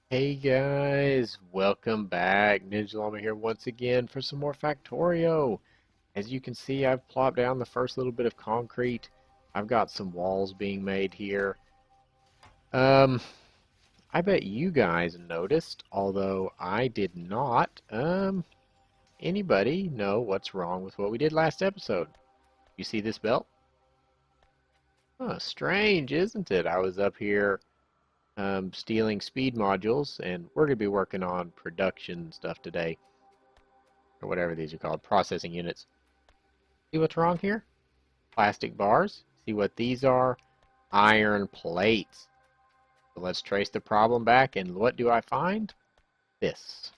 Hey guys, welcome back. Ninja Llama here once again for some more Factorio. As you can see, I've plopped down the first little bit of concrete. I've got some walls being made here. Um, I bet you guys noticed, although I did not. Anybody know what's wrong with what we did last episode? You see this belt? Strange, isn't it? I was up here stealing speed modules, and we're going to be working on production stuff today, or whatever these are called, processing units. See what's wrong here? Plastic bars. See what these are? Iron plates. So let's trace the problem back, and what do I find? This.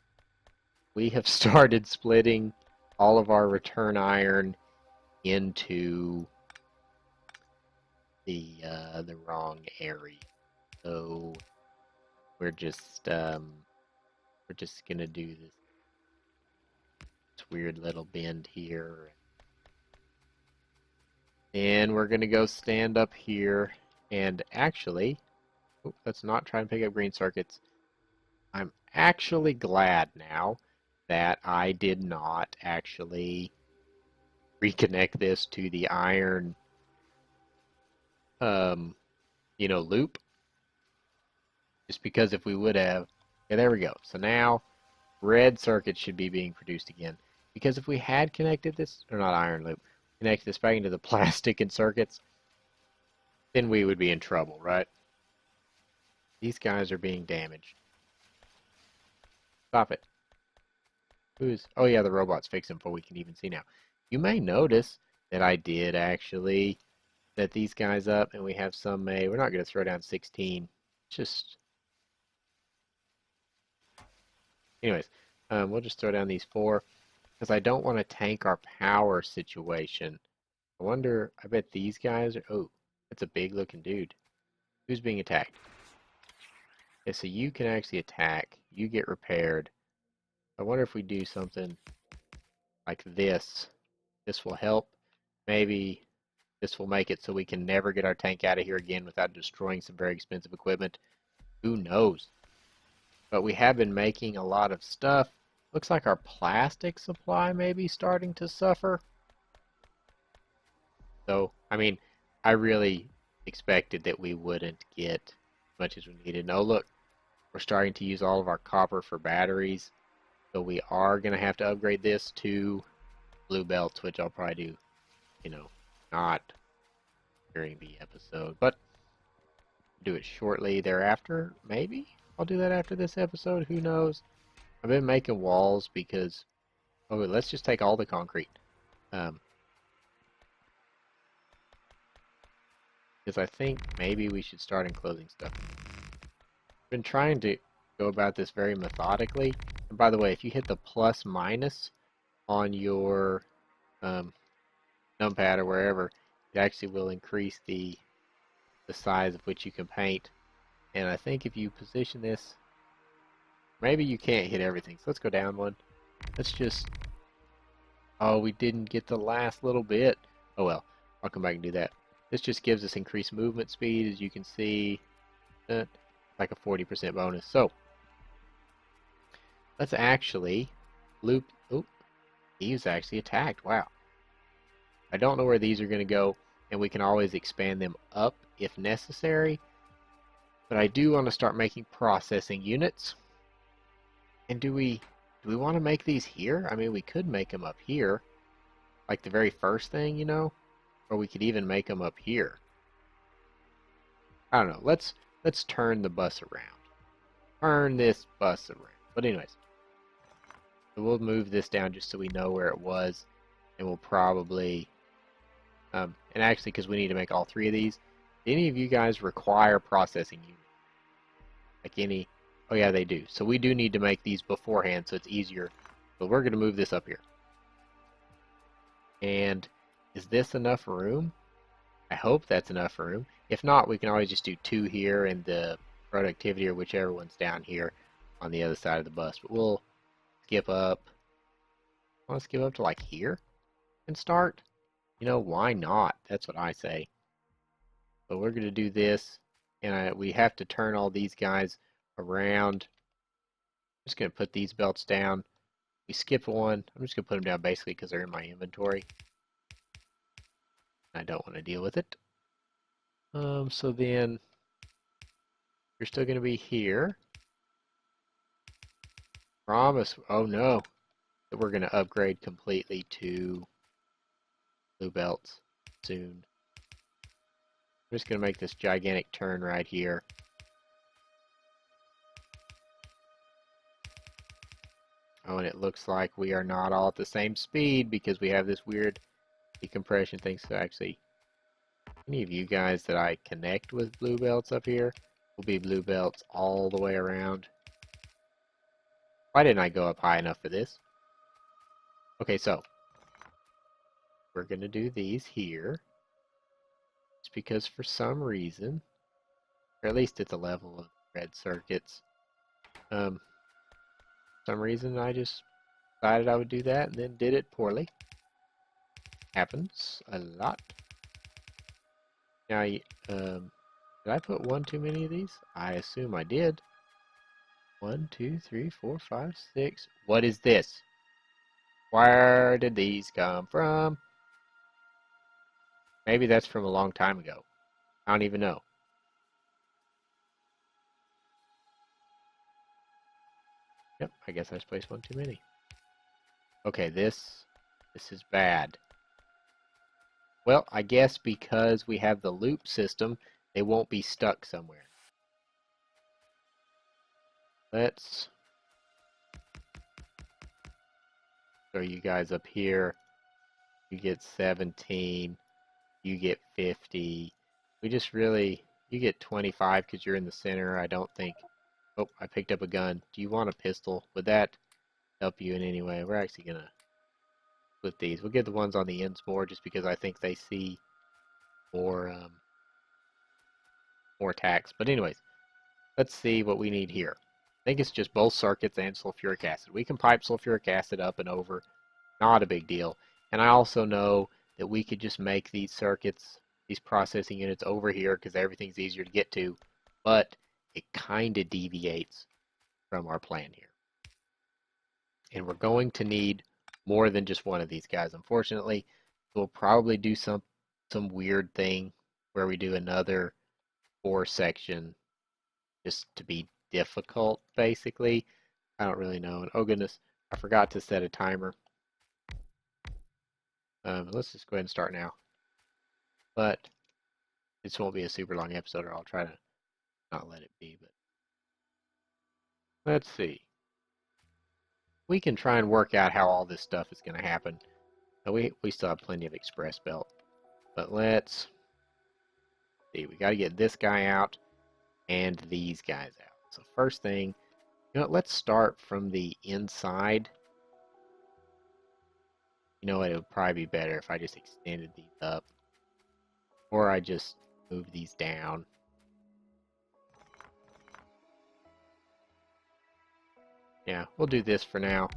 We have started splitting all of our return iron into the wrong area. So we're just gonna do this weird little bend here. And we're going to go stand up here and actually, let's not try and pick up green circuits. I'm actually glad now that I did not actually reconnect this to the iron, loop. Just because if we would have, yeah, there we go. So now red circuits should be being produced again. Because if we had connected this, or not iron loop, connected this back into the plastic and circuits, then we would be in trouble, right? These guys are being damaged. Stop it. Oh yeah, the robot's fixing before we can even see now. You may notice that I did actually set these guys up, and we have some we're not going to throw down 16. Just, anyways, we'll just throw down these 4, because I don't want to tank our power situation. I wonder, I bet these guys are, oh, that's a big looking dude. Who's being attacked? Okay, so you can actually attack. You get repaired. I wonder if we do something like this. This will help. Maybe this will make it so we can never get our tank out of here again without destroying some very expensive equipment. Who knows? But we have been making a lot of stuff. Looks like our plastic supply may be starting to suffer. So, I mean, I really expected that we wouldn't get as much as we needed. No, look, we're starting to use all of our copper for batteries. So we are going to have to upgrade this to blue belts, which I'll probably do, not during the episode, but do it shortly thereafter. Maybe I'll do that after this episode. Who knows? I've been making walls because, let's just take all the concrete. Because I think maybe we should start enclosing stuff. I've been trying to go about this very methodically. And by the way, if you hit the plus minus on your numpad or wherever, it actually will increase the size of which you can paint. And I think if you position this, maybe you can't hit everything. So let's go down one. Let's just, oh, we didn't get the last little bit. Oh well, I'll come back and do that. This just gives us increased movement speed, as you can see, like a 40% bonus. So let's actually loop. Oh, he's actually attacked. Wow. I don't know where these are going to go, and we can always expand them up if necessary. But I do want to start making processing units. And do we want to make these here? I mean, we could make them up here, like the very first thing, or we could even make them up here. I don't know. Let's turn the bus around. Turn this bus around. But anyways, so we'll move this down just so we know where it was, and we'll probably and actually, because we need to make all 3 of these, do any of you guys require processing units? Like any? Oh yeah, they do. So we do need to make these beforehand, so it's easier. But we're going to move this up here. And is this enough room? I hope that's enough room. If not, we can always just do 2 here and the productivity or whichever one's down here on the other side of the bus. But we'll skip up. I want to skip up to like here and start. Why not? That's what I say. But we're going to do this, and we have to turn all these guys around just going to put these belts down. We skipped one. I'm just going to put them down basically because they're in my inventory. I don't want to deal with it. So then you're still going to be here. Promise. Oh no. That we're going to upgrade completely to blue belts soon. I'm just going to make this gigantic turn right here. Oh, and it looks like we are not all at the same speed because we have this weird decompression thing. So actually, any of you guys that I connect with blue belts up here will be blue belts all the way around. Why didn't I go up high enough for this? Okay, so we're going to do these here. It's because for some reason, or at least at the level of red circuits, for some reason I just decided I would do that and then did it poorly. Happens a lot. Now, did I put one too many of these? I assume I did. 1, 2, 3, 4, 5, 6. What is this? Where did these come from? Maybe that's from a long time ago. I don't even know. Yep, I guess I just placed one too many. Okay, this is bad. Well, I guess because we have the loop system, they won't be stuck somewhere. Let's throw you guys up here. You get 17. You get 50. We just really, you get 25 because you're in the center. I don't think. Oh, I picked up a gun. Do you want a pistol? Would that help you in any way? We're actually going to split these. We'll get the ones on the ends more just because I think they see more, more attacks. But anyways, let's see what we need here. I think it's just both circuits and sulfuric acid. We can pipe sulfuric acid up and over. Not a big deal. And I also know that we could just make these circuits, these processing units over here because everything's easier to get to. But it kind of deviates from our plan here. And we're going to need more than just one of these guys. Unfortunately, we'll probably do some weird thing where we do another 4 section just to be difficult, basically. I don't really know. And oh goodness, I forgot to set a timer. Let's just go ahead and start now. But this won't be a super long episode, or I'll try to not let it be. But let's see. We can try and work out how all this stuff is going to happen. Now we still have plenty of express belt. But let's see. We got to get this guy out and these guys out. So first thing, you know what, let's start from the inside. You know what, it would probably be better if I just extended these up. Or I just move these down. Yeah, we'll do this for now.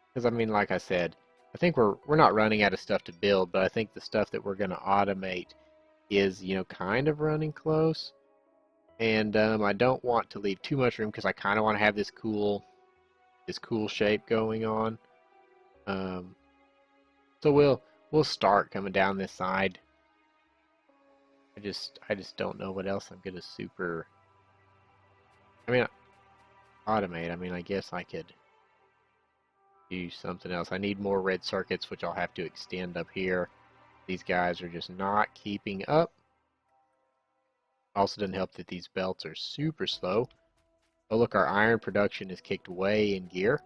Because I mean, like I said, I think we're not running out of stuff to build, but I think the stuff that we're going to automate is, you know, kind of running close. And I don't want to leave too much room because I kind of want to have this cool shape going on. So we'll start coming down this side. I just don't know what else I'm gonna super. I mean, automate. I mean, I guess I could do something else. I need more red circuits, which I'll have to extend up here. These guys are just not keeping up. Also, doesn't help that these belts are super slow. Oh, look, our iron production is kicked way in gear.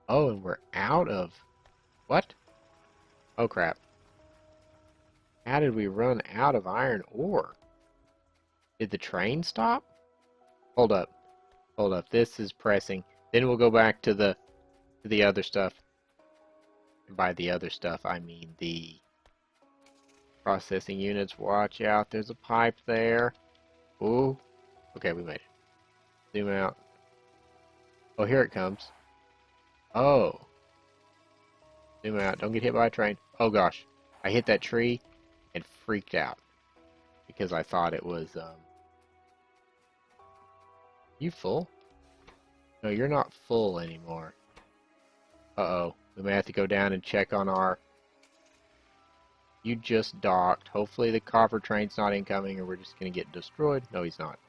Oh, and we're out of... What? Oh, crap. How did we run out of iron ore? Did the train stop? Hold up. Hold up. This is pressing. Then we'll go back to the other stuff. And by the other stuff, I mean the processing units. Watch out. There's a pipe there. Ooh. Okay, we made it. Zoom out. Oh, here it comes. Oh. Zoom out. Don't get hit by a train. Oh, gosh. I hit that tree and freaked out because I thought it was You full? No, you're not full anymore. Uh-oh. We may have to go down and check on our... You just docked. Hopefully the copper train's not incoming or we're just going to get destroyed. No, he's not.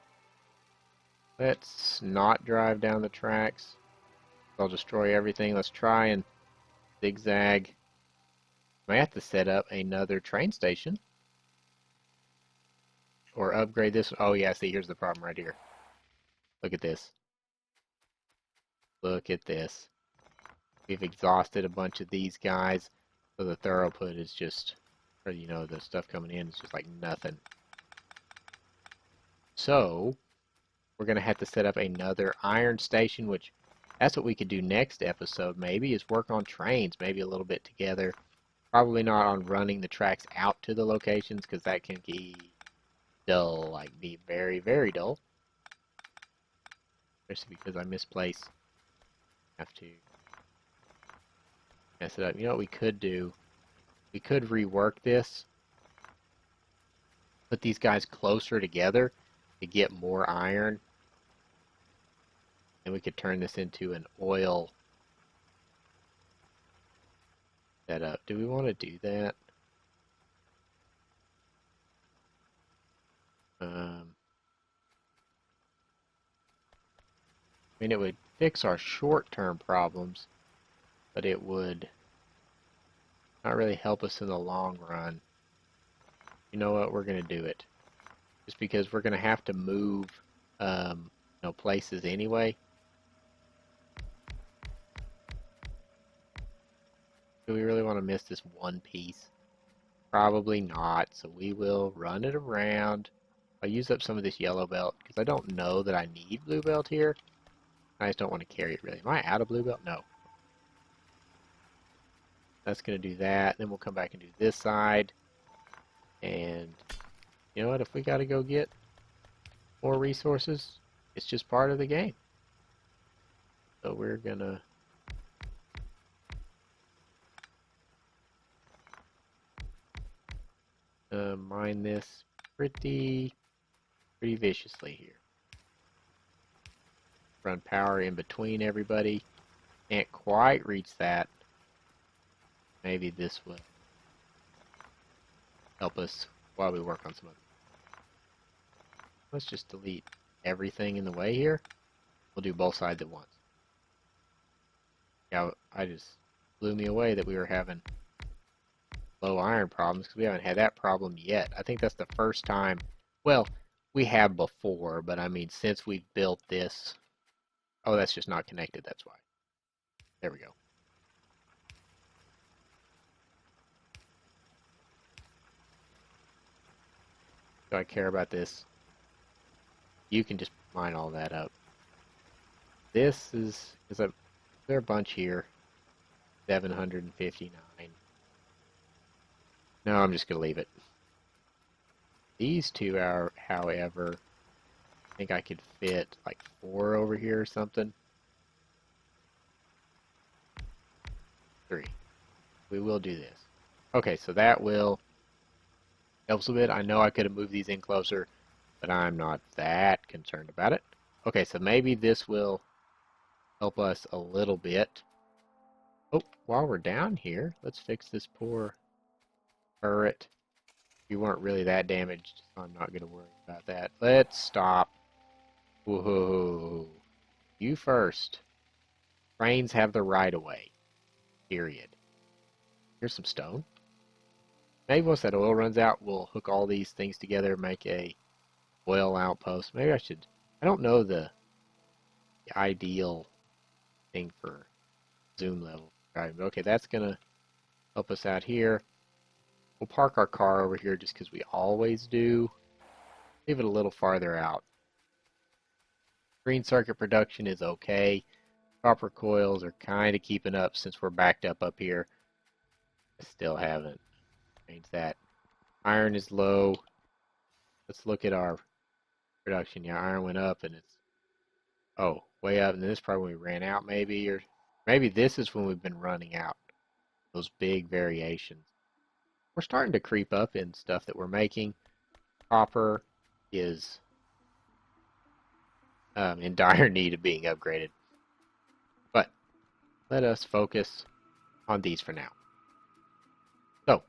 Let's not drive down the tracks. I'll destroy everything. Let's try and zigzag. May have to set up another train station. Or upgrade this. Oh yeah, see, here's the problem right here. Look at this. Look at this. We've exhausted a bunch of these guys. So the throughput is just, or you know, the stuff coming in is just like nothing. So, we're going to have to set up another iron station, which that's what we could do next episode maybe, is work on trains maybe a little bit together. Probably not on running the tracks out to the locations because that can be dull, like be very, very dull. Especially because I misplace. Have to mess it up. You know what we could do? We could rework this. Put these guys closer together to get more iron. And we could turn this into an oil setup. Do we want to do that? I mean, it would fix our short-term problems, but it would not really help us in the long run. You know what? We're going to do it. Just because we're going to have to move places anyway. Do we really want to miss this one piece? Probably not, so we will run it around. I'll use up some of this yellow belt, because I don't know that I need blue belt here. I just don't want to carry it really. Am I out of blue belt? No. That's going to do that. Then we'll come back and do this side. And you know what? If we got to go get more resources, it's just part of the game. So we're going to... mine this pretty viciously here. Run power in between everybody. Can't quite reach that. Maybe this will help us while we work on some other. Let's just delete everything in the way here. We'll do both sides at once. Yeah, I just blew me away that we were having low iron problems because we haven't had that problem yet. I think that's the first time. Well, we have before, but I mean since we've built this. Oh, that's just not connected. That's why. There we go. Do I care about this? You can just mine all that up. This is there a bunch here. 759. No, I'm just gonna leave it. These two are, however, I think I could fit like 4 over here or something. 3. We will do this. Okay, so that will helps a bit. I know I could have moved these in closer, but I'm not that concerned about it. Okay, so maybe this will help us a little bit. Oh, while we're down here, let's fix this poor turret. You weren't really that damaged, so I'm not going to worry about that. Let's stop. Whoa. You first. Trains have the right of way. Period. Here's some stone. Maybe once that oil runs out, we'll hook all these things together, make a oil outpost. Maybe I should... I don't know the ideal thing for zoom level. Right, okay, that's going to help us out here. We'll park our car over here just because we always do. Leave it a little farther out. Green circuit production is okay. Copper coils are kind of keeping up since we're backed up here. I still haven't changed that. Iron is low. Let's look at our production. Yeah, iron went up and it's way up. And this is probably when we ran out maybe, or maybe this is when we've been running out. Those big variations. We're starting to creep up in stuff that we're making. Copper is in dire need of being upgraded. But let us focus on these for now. So,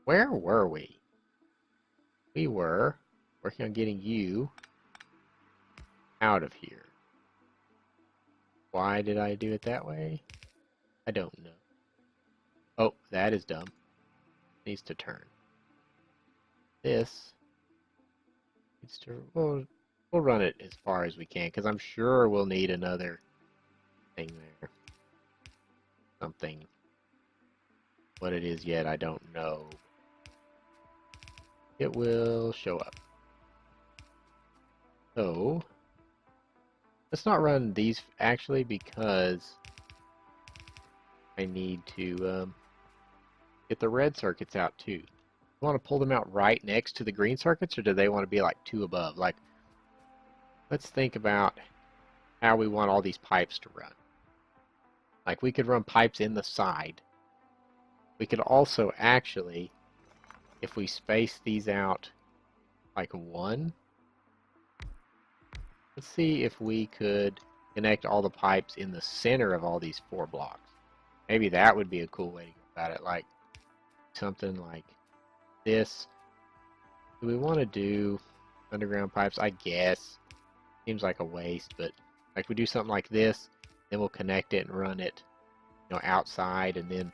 where were we? We were working on getting you out of here. Why did I do it that way? I don't know. Oh, that is dumb. Needs to turn. This needs to, we'll run it as far as we can, because I'm sure we'll need another thing there. Something. What it is yet, I don't know. It will show up. So, let's not run these actually, because I need to get the red circuits out too. You want to pull them out right next to the green circuits, or do they want to be like two above? Like, let's think about how we want all these pipes to run. Like, we could run pipes in the side. We could also actually, if we space these out like one, let's see if we could connect all the pipes in the center of all these 4 blocks. Maybe that would be a cool way to go about it, like something like this. Do we want to do underground pipes? I guess. Seems like a waste, but like we do something like this, then we'll connect it and run it, outside, and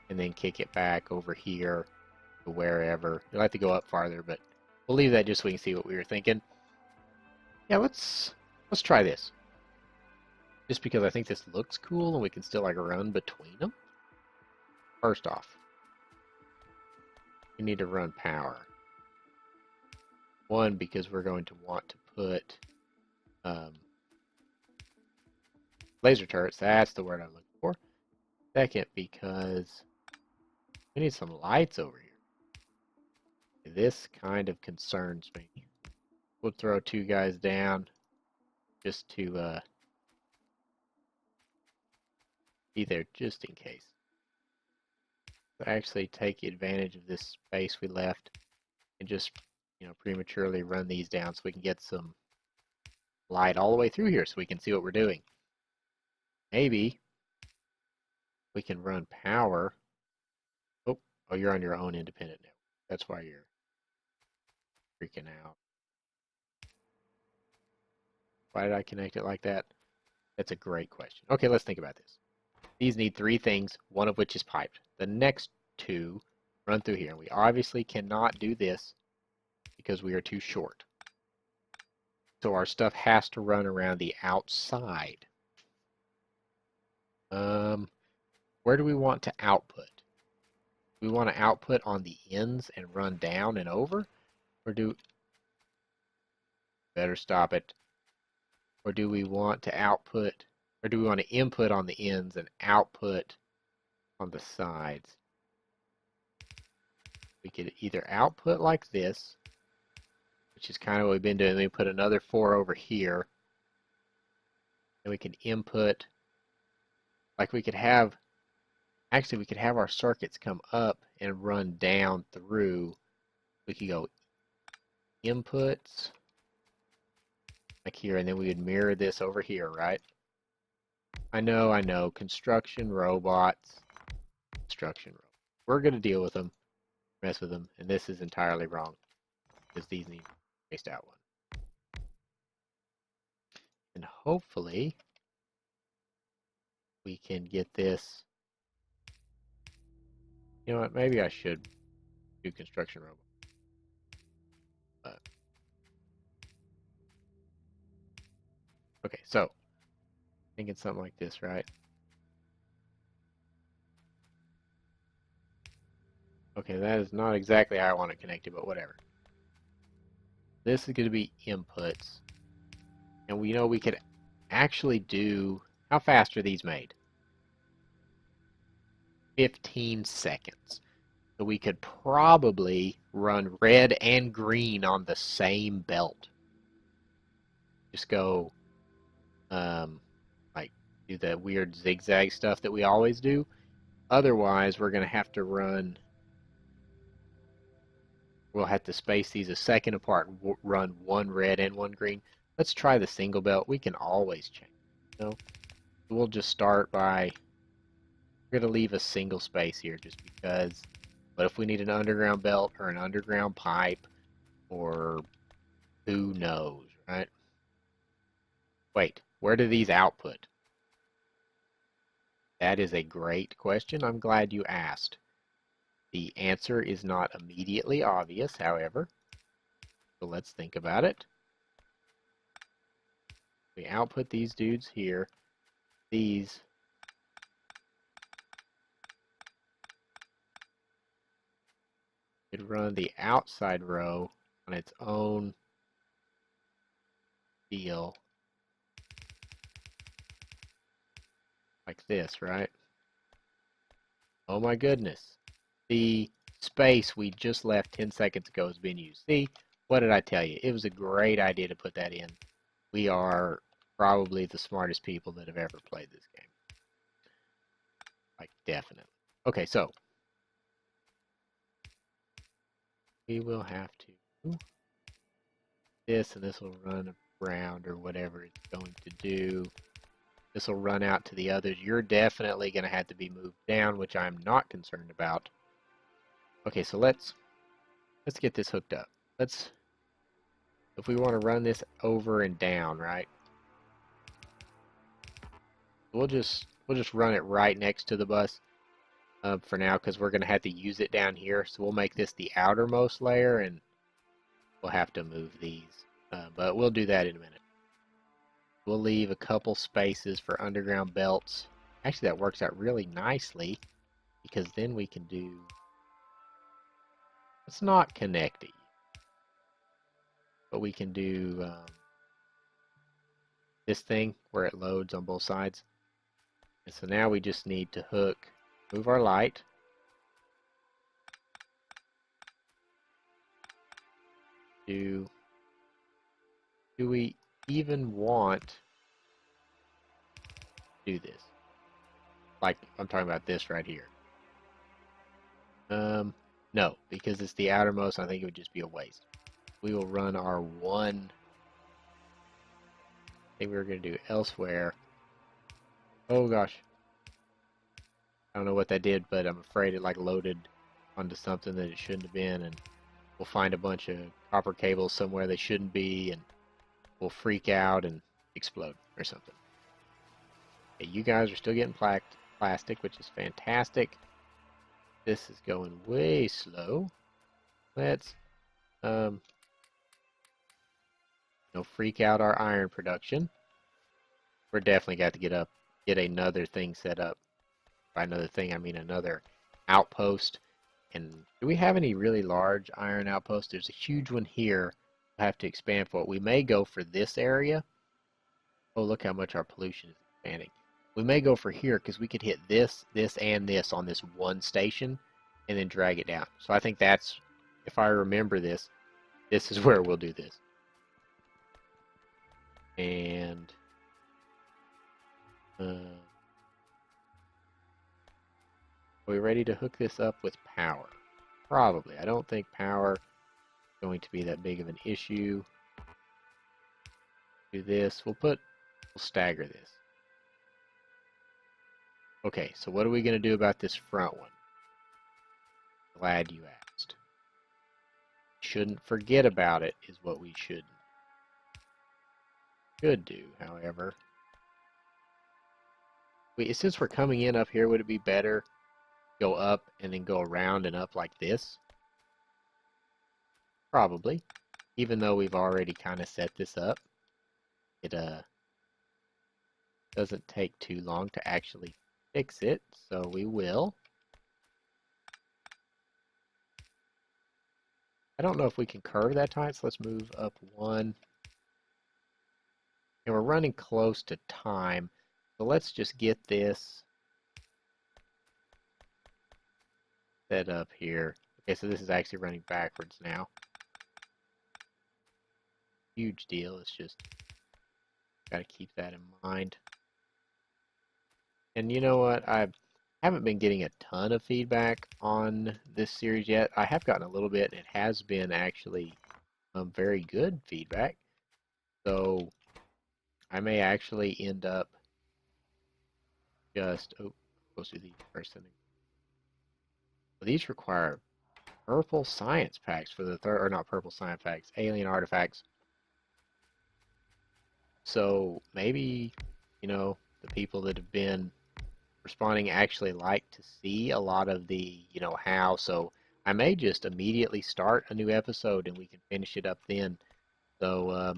then kick it back over here to wherever. You'll have to go up farther, but we'll leave that just so we can see what we were thinking. Yeah, let's try this. Just because I think this looks cool and we can still like run between them. First off, we need to run power. One, because we're going to want to put laser turrets. That's the word I'm looking for. Second, because we need some lights over here. This kind of concerns me. We'll throw 2 guys down just to be there just in case. But actually take advantage of this space we left and just prematurely run these down so we can get some light all the way through here so we can see what we're doing. Maybe we can run power. Oh, you're on your own independent network. That's why you're freaking out. Why did I connect it like that? That's a great question. Okay, let's think about this. These need 3 things, one of which is piped. The next 2 run through here. We obviously cannot do this because we are too short. So our stuff has to run around the outside. Where do we want to output? Do we want to output on the ends and run down and over? Or better stop it. Or do we want to output, or do we want to input on the ends and output on the sides? We could either output like this, which is kind of what we've been doing. Then we put another 4 over here. And we can input, like we could have, actually we could have our circuits come up and run down through. We could go inputs, like here, and then we would mirror this over here, right? I know, construction robots. We're going to deal with them, mess with them, and this is entirely wrong, because these need spaced out one. And hopefully, we can get this. You know what, maybe I should do construction robot. Okay, so, thinking something like this, right? Okay, that is not exactly how I want it connected, but whatever. This is going to be inputs. And we know we could actually do, how fast are these made? 15 seconds. So we could probably run red and green on the same belt. Just go, like, do the weird zigzag stuff that we always do. Otherwise, we're going to have to run, we'll have to space these a second apart and run 1 red and 1 green. let's try the single belt. We can always change. You know, we'll just start by, we're going to leave a single space here just because. But if we need an underground belt or an underground pipe or who knows, right? Wait, where do these output? That is a great question. I'm glad you asked. The answer is not immediately obvious, however. So let's think about it. We output these dudes here. These could run the outside row on its own deal like this, right? Oh my goodness. The space we just left 10 seconds ago has been used. See, what did I tell you? It was a great idea to put that in. We are probably the smartest people that have ever played this game. Like, definitely. Okay, so we will have to this, and this will run around or whatever it's going to do. This will run out to the others. You're definitely going to have to be moved down, which I'm not concerned about. Okay, so let's get this hooked up. If we want to run this over and down, right? We'll just run it right next to the bus for now because we're going to have to use it down here. So we'll make this the outermost layer, and we'll have to move these. But we'll do that in a minute. We'll leave a couple spaces for underground belts. Actually, that works out really nicely because then we can do... It's not connecting, but we can do this thing where it loads on both sides. And so now we just need to move our light. Do we even want to do this? Like, I'm talking about this right here. No, because it's the outermost. I think it would just be a waste. We will run our one. I think we were going to do elsewhere. Oh gosh. I don't know what that did, but I'm afraid it like loaded onto something that it shouldn't have been, and we'll find a bunch of copper cables somewhere they shouldn't be, and we'll freak out and explode or something. Okay, you guys are still getting plastic, which is fantastic. This is going way slow. Let's freak out our iron production. We're definitely got to get another thing set up. By another thing, I mean another outpost. And do we have any really large iron outposts? There's a huge one here. I have to expand for it. We may go for this area. Oh, look how much our pollution is expanding. We may go for here because we could hit this, this, and this on this one station and then drag it down. So I think that's, if I remember this is where we'll do this. And are we ready to hook this up with power? Probably. I don't think power is going to be that big of an issue. Do this. We'll stagger this. Okay, so what are we going to do about this front one? Glad you asked. Shouldn't forget about it is what we should do, however. Since we're coming in up here, would it be better go up and then go around and up like this? Probably. Even though we've already kind of set this up, it doesn't take too long to actually fix it, so we will. I don't know if we can curve that time, so let's move up one. And we're running close to time, so let's just get this set up here. Okay, so this is actually running backwards now. Huge deal, it's just got to keep that in mind. And you know what, I haven't been getting a ton of feedback on this series yet. I have gotten a little bit, and it has been actually very good feedback. So I may actually end up just, oh, let's do these first. Well, these require purple science packs for the third, or not purple science packs, alien artifacts. So maybe, the people that have been responding actually like to see a lot of the, how. So I may just immediately start a new episode and we can finish it up then. So,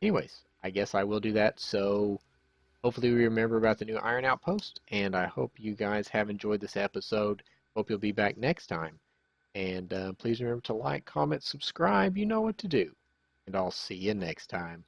anyways, I guess I will do that. So hopefully we remember about the new Iron Outpost, and I hope you guys have enjoyed this episode. Hope you'll be back next time. And please remember to like, comment, subscribe. You know what to do. And I'll see you next time.